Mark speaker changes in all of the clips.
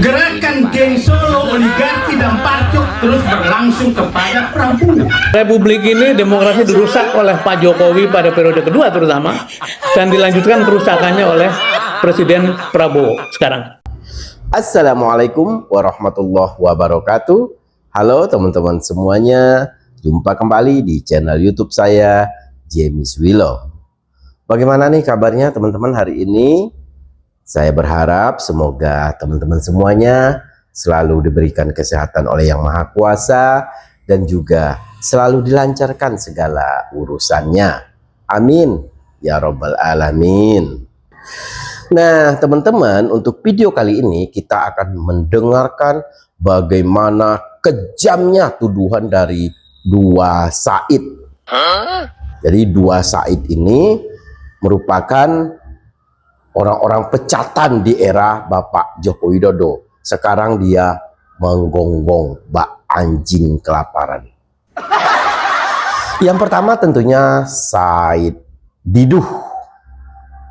Speaker 1: Gerakan geng Solo, oligarki dan parcok terus berlangsung kepada Prabowo.
Speaker 2: Republik ini demokrasi dirusak oleh Pak Jokowi pada periode kedua terutama, dan dilanjutkan kerusakannya oleh Presiden Prabowo sekarang.
Speaker 3: Assalamualaikum warahmatullahi wabarakatuh. Halo teman-teman semuanya, jumpa kembali di channel YouTube saya, James Willow. Bagaimana nih kabarnya teman-teman hari ini? Saya berharap semoga teman-teman semuanya selalu diberikan kesehatan oleh Yang Maha Kuasa dan juga selalu dilancarkan segala urusannya. Amin ya Rabbal Alamin. Nah teman-teman, untuk video kali ini kita akan mendengarkan bagaimana kejamnya tuduhan dari dua Said. Jadi dua Said ini merupakan orang-orang pecatan di era Bapak Joko Widodo. Sekarang dia menggonggong bak anjing kelaparan. Yang pertama tentunya Said Diduh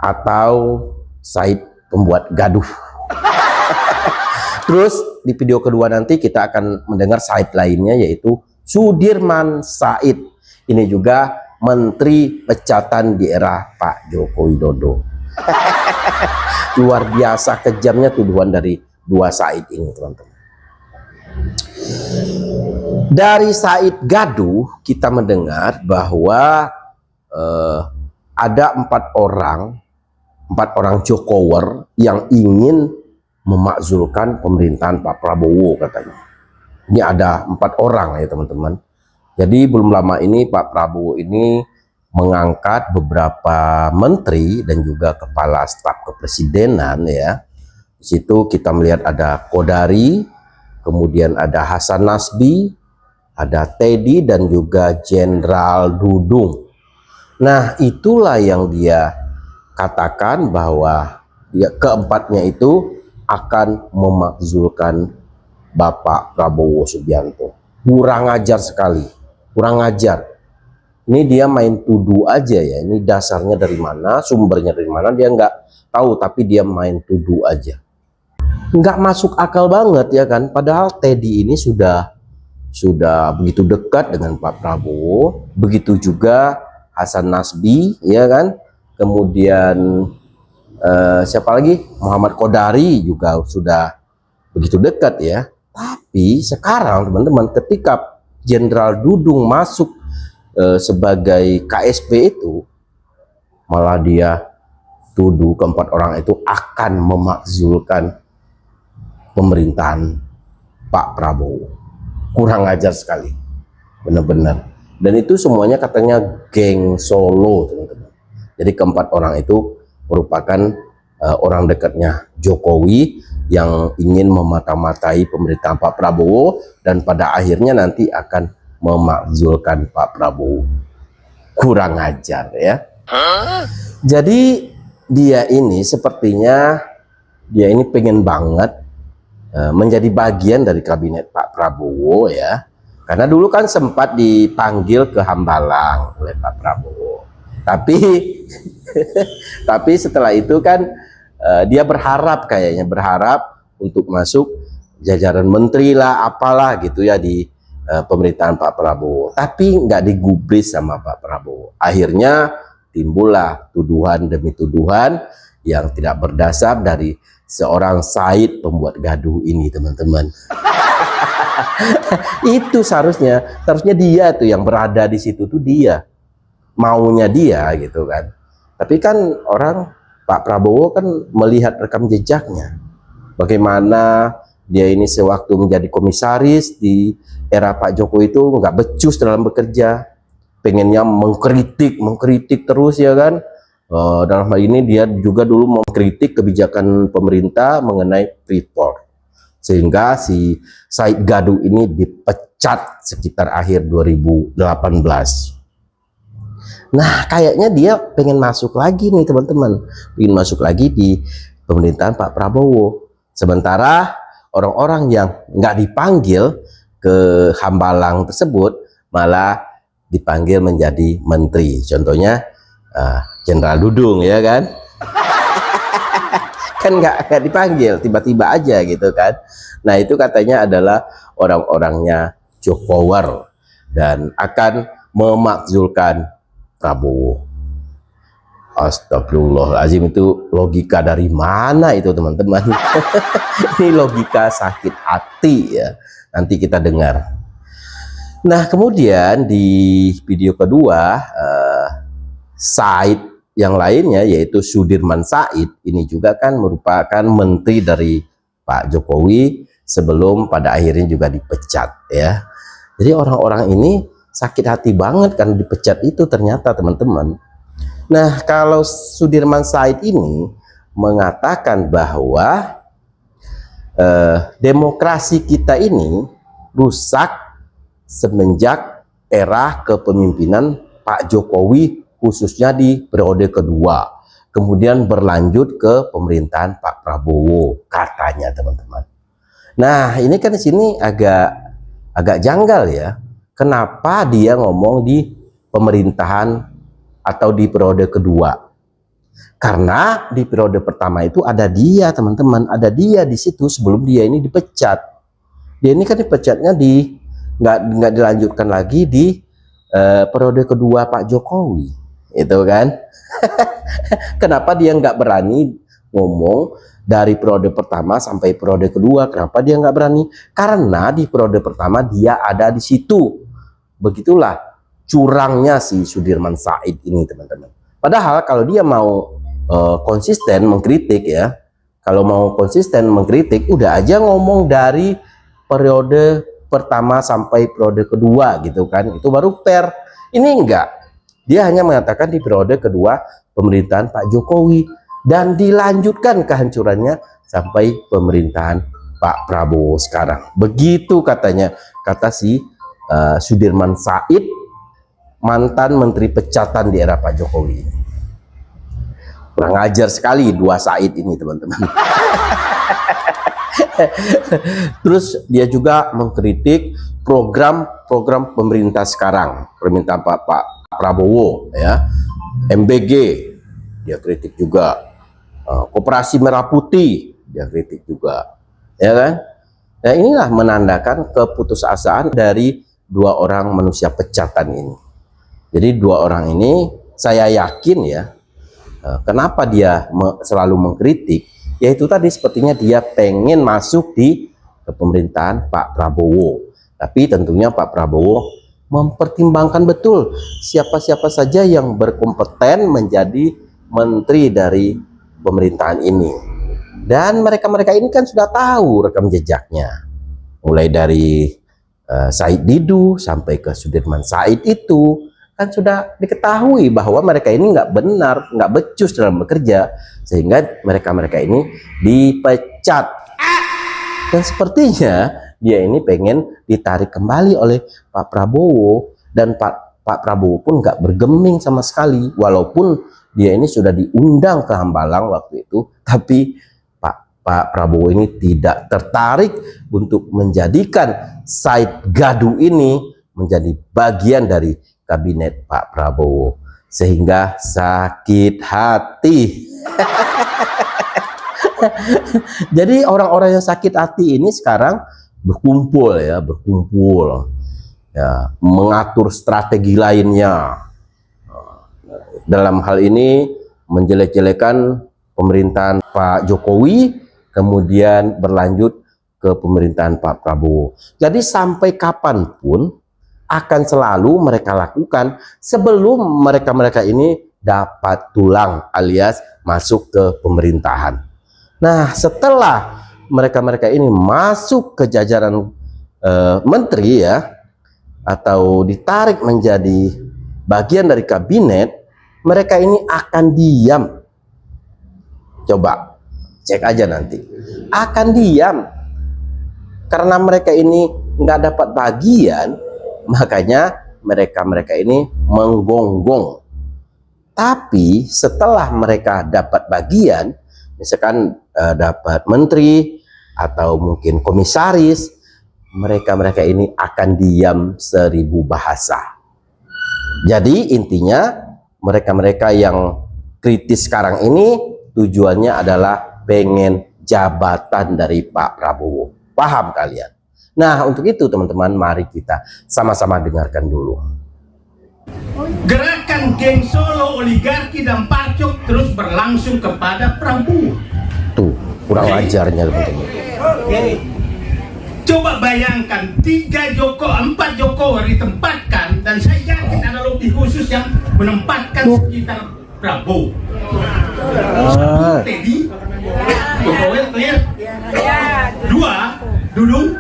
Speaker 3: atau Said pembuat gaduh. Terus di video kedua nanti kita akan mendengar Said lainnya, yaitu Sudirman Said. Ini juga menteri pecatan di era Pak Joko Widodo. Luar biasa kejamnya tuduhan dari dua Said ini, teman-teman. Dari Said gaduh kita mendengar bahwa ada empat orang Jokower yang ingin memakzulkan pemerintahan Pak Prabowo katanya. Ini ada 4 orang ya teman-teman. Jadi belum lama ini Pak Prabowo ini mengangkat beberapa menteri dan juga kepala staf kepresidenan ya. Di situ kita melihat ada Kodari, kemudian ada Hasan Nasbi, ada Teddy dan juga Jenderal Dudung. Nah, itulah yang dia katakan bahwa keempatnya itu akan memakzulkan Bapak Prabowo Subianto. Kurang ajar sekali, kurang ajar. Ini dia main tuduh aja ya. Ini dasarnya dari mana, sumbernya dari mana dia nggak tahu, tapi dia main tuduh aja. Nggak masuk akal banget ya kan. Padahal Teddy ini sudah begitu dekat dengan Pak Prabowo, begitu juga Hasan Nasbi ya kan. Kemudian siapa lagi? Muhammad Kodari juga sudah begitu dekat ya. Tapi sekarang teman-teman, ketika Jenderal Dudung masuk sebagai KSP itu, malah dia tuduh keempat orang itu akan memakzulkan pemerintahan Pak Prabowo. Kurang ajar sekali, benar-benar. Dan itu semuanya katanya geng Solo, teman-teman. Jadi keempat orang itu merupakan orang dekatnya Jokowi yang ingin memata-matai pemerintahan Pak Prabowo dan pada akhirnya nanti akan memakzulkan Pak Prabowo. Kurang ajar ya. Jadi dia ini sepertinya pengen banget menjadi bagian dari kabinet Pak Prabowo ya. Karena dulu kan sempat dipanggil ke Hambalang oleh Pak Prabowo. Tapi setelah itu kan dia berharap untuk masuk jajaran menteri lah apalah gitu ya di pemerintahan Pak Prabowo, tapi nggak digubris sama Pak Prabowo. Akhirnya timbullah tuduhan demi tuduhan yang tidak berdasar dari seorang Said pembuat gaduh ini, teman-teman. Itu seharusnya dia tuh yang berada di situ tuh, dia maunya dia gitu kan. Tapi kan orang Pak Prabowo kan melihat rekam jejaknya, bagaimana dia ini sewaktu menjadi komisaris di era Pak Jokowi itu nggak becus dalam bekerja, pengennya mengkritik terus ya kan. Dalam hal ini dia juga dulu mengkritik kebijakan pemerintah mengenai Freeport, sehingga si Said Gaduh ini dipecat sekitar akhir 2018. Nah kayaknya dia pengen masuk lagi nih teman-teman, pengen masuk lagi di pemerintahan Pak Prabowo. Sementara orang-orang yang nggak dipanggil ke Hambalang tersebut malah dipanggil menjadi menteri. Contohnya Jenderal Dudung ya kan. kan nggak dipanggil, tiba-tiba aja gitu kan. Nah itu katanya adalah orang-orangnya Jokower dan akan memakzulkan Prabowo. Astagfirullahaladzim, itu logika dari mana itu teman-teman? Ini logika sakit hati ya, nanti kita dengar. Nah kemudian di video kedua Said yang lainnya yaitu Sudirman Said, ini juga kan merupakan menteri dari Pak Jokowi sebelum pada akhirnya juga dipecat ya. Jadi orang-orang ini sakit hati banget kan dipecat itu ternyata teman-teman. Nah kalau Sudirman Said ini mengatakan bahwa demokrasi kita ini rusak semenjak era kepemimpinan Pak Jokowi khususnya di periode kedua, kemudian berlanjut ke pemerintahan Pak Prabowo katanya teman-teman. Nah ini kan di sini agak janggal ya, kenapa dia ngomong di pemerintahan atau di periode kedua? Karena di periode pertama itu ada dia teman-teman, ada dia di situ sebelum dia ini dipecat. Dia ini kan dipecatnya di nggak dilanjutkan lagi di periode kedua Pak Jokowi. Itu kan. Kenapa dia nggak berani ngomong dari periode pertama sampai periode kedua? Kenapa dia nggak berani? Karena di periode pertama dia ada di situ. Begitulah curangnya si Sudirman Said ini teman-teman. Padahal kalau dia mau konsisten mengkritik ya, kalau mau konsisten mengkritik udah aja ngomong dari periode pertama sampai periode kedua gitu kan, itu baru fair. Ini enggak. Dia hanya mengatakan di periode kedua pemerintahan Pak Jokowi dan dilanjutkan kehancurannya sampai pemerintahan Pak Prabowo sekarang. Begitu katanya, kata si Sudirman Said, mantan menteri pecatan di era Pak Jokowi. Kurang ajar sekali dua Said ini teman-teman. Terus dia juga mengkritik program pemerintah sekarang, pemerintahan Pak Prabowo ya, MBG dia kritik juga, Koperasi Merah Putih dia kritik juga, ya kan? Nah inilah menandakan keputusasaan dari dua orang manusia pecatan ini. Jadi dua orang ini saya yakin ya, kenapa dia selalu mengkritik, yaitu tadi sepertinya dia pengen masuk di pemerintahan Pak Prabowo. Tapi tentunya Pak Prabowo mempertimbangkan betul siapa-siapa saja yang berkompeten menjadi menteri dari pemerintahan ini. Dan mereka-mereka ini kan sudah tahu rekam jejaknya. Mulai dari Said Didu sampai ke Sudirman Said itu kan sudah diketahui bahwa mereka ini nggak benar, nggak becus dalam bekerja, sehingga mereka-mereka ini dipecat. Dan sepertinya dia ini pengen ditarik kembali oleh Pak Prabowo, dan Pak Prabowo pun nggak bergeming sama sekali, walaupun dia ini sudah diundang ke Hambalang waktu itu, tapi Pak Prabowo ini tidak tertarik untuk menjadikan Said Gadu ini menjadi bagian dari kabinet Pak Prabowo, sehingga sakit hati. Jadi orang-orang yang sakit hati ini sekarang berkumpul ya, mengatur strategi lainnya. Dalam hal ini menjelek-jelekan pemerintahan Pak Jokowi, kemudian berlanjut ke pemerintahan Pak Prabowo. Jadi sampai kapanpun akan selalu mereka lakukan sebelum mereka-mereka ini dapat tulang alias masuk ke pemerintahan. Nah, setelah mereka-mereka ini masuk ke jajaran menteri ya, atau ditarik menjadi bagian dari kabinet, mereka ini akan diam. Coba cek aja nanti, akan diam karena mereka ini nggak dapat bagian, makanya mereka ini menggonggong. Tapi setelah mereka dapat bagian, misalkan dapat menteri atau mungkin komisaris, mereka ini akan diam 1000 bahasa. Jadi intinya mereka yang kritis sekarang ini tujuannya adalah pengen jabatan dari Pak Prabowo. Paham kalian? Nah, untuk itu teman-teman, mari kita sama-sama dengarkan dulu.
Speaker 1: Gerakan geng Solo, oligarki dan parcok terus berlangsung kepada Prabowo.
Speaker 3: Tuh, kurang ajarnya teman-teman.
Speaker 1: Coba bayangkan 4 Jokowi ditempatkan, dan saya yakin ada lobby khusus yang menempatkan sekitar Prabowo. Teddy, Jokowi clear. 2, Dudung.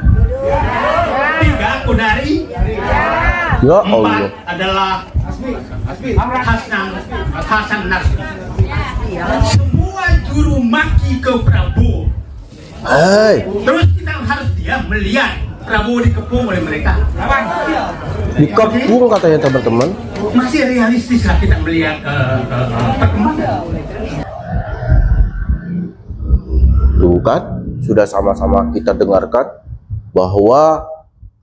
Speaker 1: 3, Kodari.
Speaker 3: Ya
Speaker 1: 4
Speaker 3: Allah.
Speaker 1: adalah Hasan Nasri. Semua juru maki ke Prabowo.
Speaker 3: Hai,
Speaker 1: Terus kita harus diam melihat Prabowo dikepung oleh mereka.
Speaker 3: dikepung katanya teman-teman.
Speaker 1: Masih realistis lah kita melihat perkembangan.
Speaker 3: Tuh kan, sudah sama-sama kita dengarkan bahwa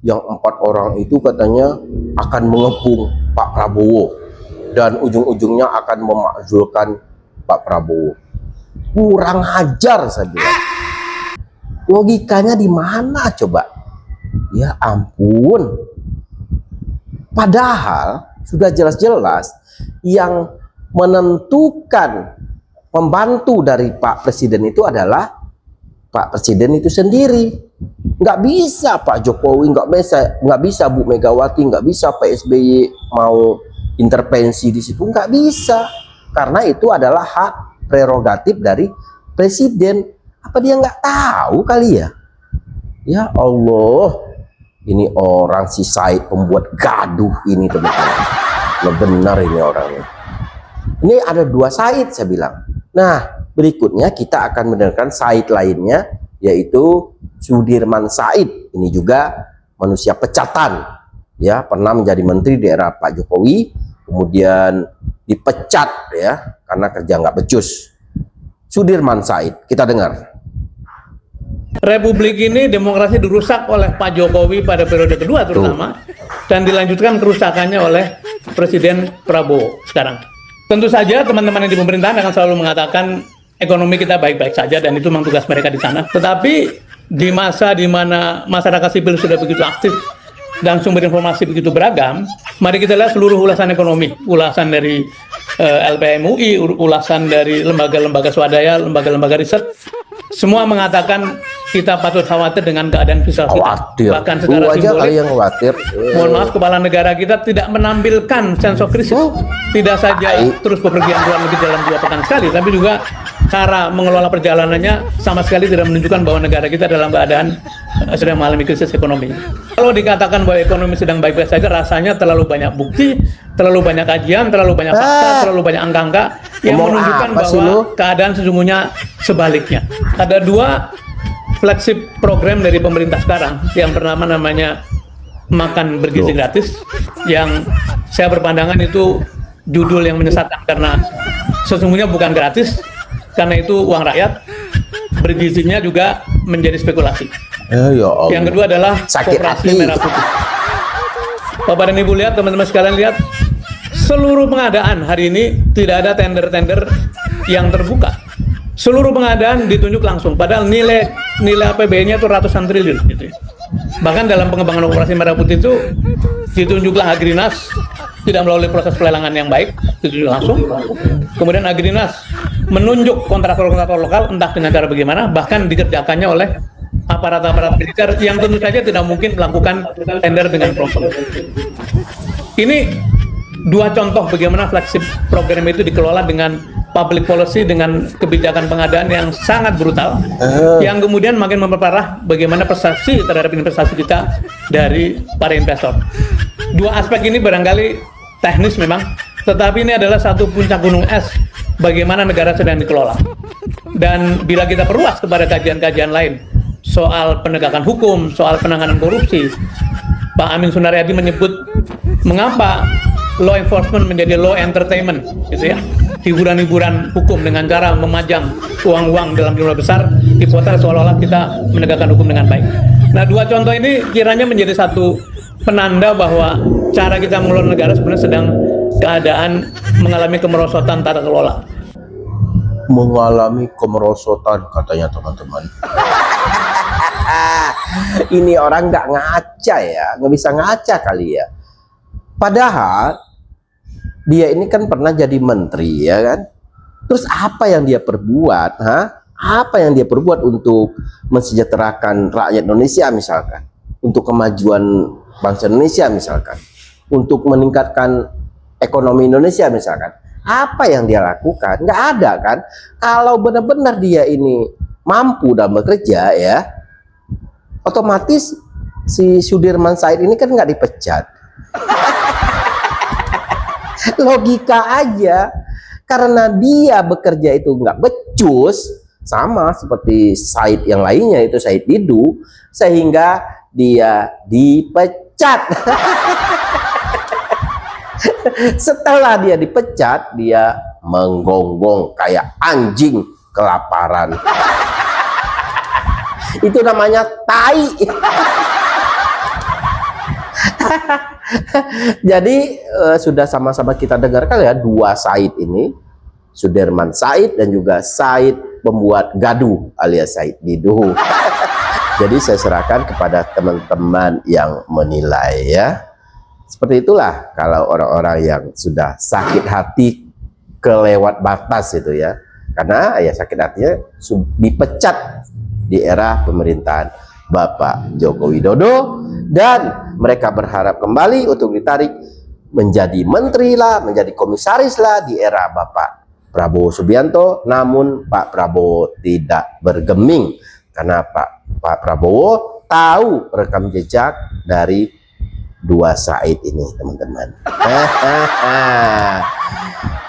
Speaker 3: yang 4 orang itu katanya akan mengepung Pak Prabowo dan ujung-ujungnya akan memakzulkan Pak Prabowo. Kurang ajar saya bilang. Logikanya di mana coba? Ya ampun. Padahal sudah jelas-jelas yang menentukan pembantu dari Pak Presiden itu adalah Pak Presiden itu sendiri. Nggak bisa Pak Jokowi, nggak bisa Bu Megawati, nggak bisa Pak SBY mau intervensi di situ, nggak bisa. Karena itu adalah hak prerogatif dari Presiden. Apa dia nggak tahu kali ya? Ya Allah, ini orang si Said pembuat gaduh ini teman-teman. Benar ini orangnya. Ini ada 2 Said saya bilang. Nah, berikutnya kita akan mendengarkan Said lainnya, yaitu Sudirman Said. Ini juga manusia pecatan, ya, pernah menjadi menteri di era Pak Jokowi, kemudian dipecat ya karena kerja nggak becus. Sudirman Said, kita dengar.
Speaker 2: Republik ini demokrasi dirusak oleh Pak Jokowi pada periode kedua terutama, dan dilanjutkan kerusakannya oleh Presiden Prabowo sekarang. Tentu saja teman-teman yang di pemerintahan akan selalu mengatakan ekonomi kita baik-baik saja dan itu memang tugas mereka di sana. Tetapi di masa di mana masyarakat sipil sudah begitu aktif dan sumber informasi begitu beragam, mari kita lihat seluruh ulasan ekonomi, ulasan dari LPM UI, ulasan dari lembaga-lembaga swadaya, lembaga-lembaga riset, semua mengatakan kita patut khawatir dengan keadaan fiskal kita.
Speaker 3: Khawatir.
Speaker 2: Bahkan secara simbolik,
Speaker 3: yang khawatir.
Speaker 2: mohon maaf, kepala negara kita tidak menampilkan sense of crisis. Tidak saja terus bepergian luar negeri dalam 2 pekan sekali, tapi juga cara mengelola perjalanannya sama sekali tidak menunjukkan bahwa negara kita dalam keadaan sedang mengalami krisis ekonomi. Kalau dikatakan bahwa ekonomi sedang baik-baik saja, rasanya terlalu banyak bukti, terlalu banyak kajian, terlalu banyak fakta, terlalu banyak angka-angka yang menunjukkan bahwa keadaan sesungguhnya sebaliknya. Ada 2 flagship program dari pemerintah sekarang. Yang pertama namanya Makan Bergizi Gratis, yang saya berpandangan itu judul yang menyesatkan karena sesungguhnya bukan gratis, karena itu uang rakyat. Bergizinya juga menjadi spekulasi.
Speaker 3: Ya Allah.
Speaker 2: Yang kedua adalah
Speaker 3: Sakit
Speaker 2: Koperasi
Speaker 3: hati.
Speaker 2: Merah Putih. Bapak dan Ibu lihat, teman-teman sekalian lihat, seluruh pengadaan hari ini tidak ada tender-tender yang terbuka. Seluruh pengadaan ditunjuk langsung, padahal nilai APBN-nya itu ratusan triliun gitu ya. Bahkan dalam pengembangan Operasi Merah Putih itu ditunjuklah Agrinas tidak melalui proses pelelangan yang baik, ditunjuk langsung. Kemudian Agrinas menunjuk kontraktor-kontraktor lokal entah dengan cara bagaimana, bahkan dikerjakannya oleh aparat-aparat militer yang tentu saja tidak mungkin melakukan tender dengan proper. Ini 2 contoh bagaimana flagship program itu dikelola dengan public policy, dengan kebijakan pengadaan yang sangat brutal, yang kemudian makin memperparah bagaimana persepsi terhadap investasi kita dari para investor. 2 aspek ini barangkali teknis memang, tetapi ini adalah satu puncak gunung es bagaimana negara sedang dikelola. Dan bila kita perluas kepada kajian-kajian lain soal penegakan hukum, soal penanganan korupsi, Pak Amin Sunaryadi menyebut mengapa law enforcement menjadi law entertainment, gitu ya, hiburan-hiburan hukum dengan cara memajang uang-uang dalam jumlah besar, dipotret seolah-olah kita menegakkan hukum dengan baik. Nah, 2 contoh ini kiranya menjadi satu penanda bahwa cara kita mengelola negara sebenarnya sedang keadaan mengalami kemerosotan tata kelola.
Speaker 3: mengalami kemerosotan katanya teman-teman. Ini orang nggak ngaca ya, nggak bisa ngaca kali ya. Padahal dia ini kan pernah jadi menteri ya kan. Terus apa yang dia perbuat? Apa yang dia perbuat untuk mensejahterakan rakyat Indonesia misalkan? Untuk kemajuan bangsa Indonesia misalkan? Untuk meningkatkan ekonomi Indonesia misalkan? Apa yang dia lakukan? Nggak ada kan? Kalau benar-benar dia ini mampu dan bekerja ya, otomatis si Sudirman Said ini kan nggak dipecat. Logika aja, karena dia bekerja itu nggak becus, sama seperti Said yang lainnya itu Said Didu, sehingga dia dipecat. Setelah dia dipecat, dia menggonggong kayak anjing kelaparan. Itu namanya tai. Jadi sudah sama-sama kita dengarkan ya, dua Said ini, Sudirman Said dan juga Said pembuat gaduh alias Said Didu. Jadi saya serahkan kepada teman-teman yang menilai ya. Seperti itulah kalau orang-orang yang sudah sakit hati kelewat batas itu ya. Karena ya sakit hatinya dipecat di era pemerintahan Bapak Joko Widodo, dan mereka berharap kembali untuk ditarik menjadi menteri lah, menjadi komisaris lah di era Bapak Prabowo Subianto. Namun Pak Prabowo tidak bergeming karena Pak Prabowo tahu rekam jejak dari dua Said ini, teman-teman.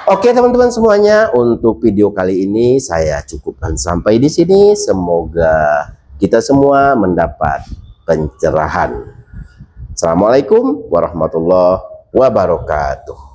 Speaker 3: Oke teman-teman semuanya, untuk video kali ini saya cukupkan sampai di sini. Semoga kita semua mendapat pencerahan. Assalamualaikum warahmatullahi wabarakatuh.